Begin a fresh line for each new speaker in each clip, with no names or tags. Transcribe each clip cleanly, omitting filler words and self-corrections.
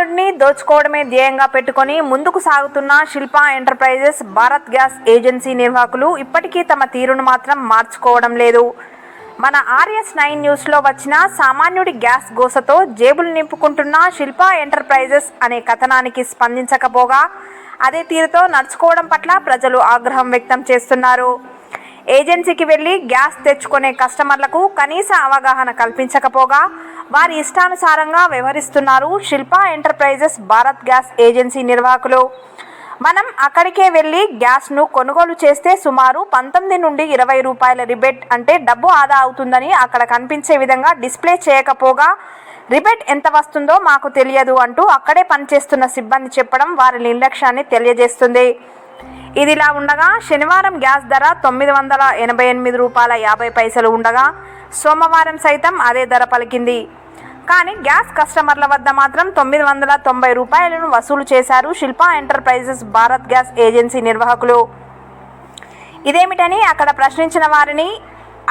సామాన్యుడిని దోచుకోవడమే ధ్యేయంగా పెట్టుకొని ముందుకు సాగుతున్న శిల్ప ఎంటర్ప్రైజెస్ భారత్ గ్యాస్ ఏజెన్సీ నిర్వాహకులు ఇప్పటికీ తమ తీరును మాత్రం మార్చుకోవడం లేదు. మన RS9 న్యూస్లో వచ్చిన సామాన్యుడి గ్యాస్ గోసతో జేబులు నింపుకుంటున్న శిల్ప ఎంటర్ప్రైజెస్ అనే కథనానికి స్పందించకపోగా అదే తీరుతో నడుచుకోవడం పట్ల ప్రజలు ఆగ్రహం వ్యక్తం చేస్తున్నారు. ఏజెన్సీకి వెళ్లి గ్యాస్ తెచ్చుకునే కస్టమర్లకు కనీస అవగాహన కల్పించకపోగా వారి ఇష్టానుసారంగా వ్యవహరిస్తున్నారు శిల్ప ఎంటర్ప్రైజెస్ భారత్ గ్యాస్ ఏజెన్సీ నిర్వాహకులు. మనం అక్కడికే వెళ్లి గ్యాస్ను కొనుగోలు చేస్తే సుమారు 19 నుండి 20 రూపాయల రిబేట్ అంటే డబ్బు ఆదా అవుతుందని అక్కడ కనిపించే విధంగా డిస్ప్లే చేయకపోగా రిబేట్ ఎంత వస్తుందో మాకు తెలియదు అంటూ అక్కడే పనిచేస్తున్న సిబ్బంది చెప్పడం వారి నిర్లక్ష్యాన్ని తెలియజేస్తుంది. ఇదిలా ఉండగా శనివారం గ్యాస్ ధర 988 రూపాయల 50 పైసలు ఉండగా సోమవారం సైతం అదే ధర పలికింది. కానీ గ్యాస్ కస్టమర్ల వద్ద మాత్రం 990 రూపాయలను వసూలు చేశారు శిల్ప ఎంటర్ప్రైజెస్ భారత్ గ్యాస్ ఏజెన్సీ నిర్వాహకులు. ఇదేమిటని అక్కడ ప్రశ్నించిన వారిని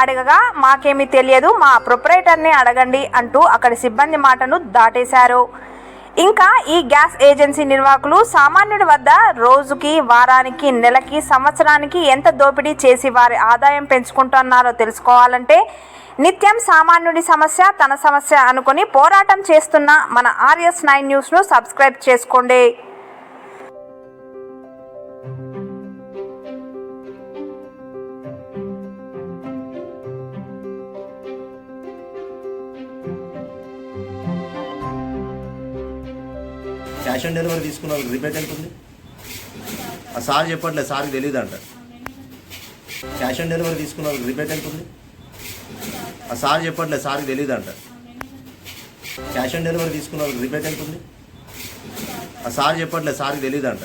అడగగా మాకేమీ తెలియదు, మా ప్రొపరేటర్ని అడగండి అంటూ అక్కడి సిబ్బంది మాటను దాటేశారు. ఇంకా ఈ గ్యాస్ ఏజెన్సీ నిర్వాహకులు సామాన్యుడి వద్ద రోజుకి, వారానికి, నెలకి, సంవత్సరానికి ఎంత దోపిడీ చేసి వారి ఆదాయం పెంచుకుంటున్నారో తెలుసుకోవాలంటే నిత్యం సామాన్యుడి సమస్య తన సమస్య అనుకుని పోరాటం చేస్తున్న మన RS9 న్యూస్ను సబ్స్క్రైబ్ చేసుకోండి.
క్యాష్ ఆన్ డెలివరీ తీసుకున్న రిబేట్ ఎంత ఉంది? ఆ సార్ చెప్పట్లేదు, సార్కి తెలియదు అంట. క్యాష్ ఆన్ డెలివరీ తీసుకున్న రిబేట్ ఎంత ఉంది? ఆ సార్ చెప్పట్లేదు, సార్కి తెలియదు అంట. క్యాష్ ఆన్ డెలివరీ తీసుకున్న రిబేట్ ఎంత ఉంది? ఆ సార్ చెప్పట్లేదు, సార్కి తెలియదు అంట.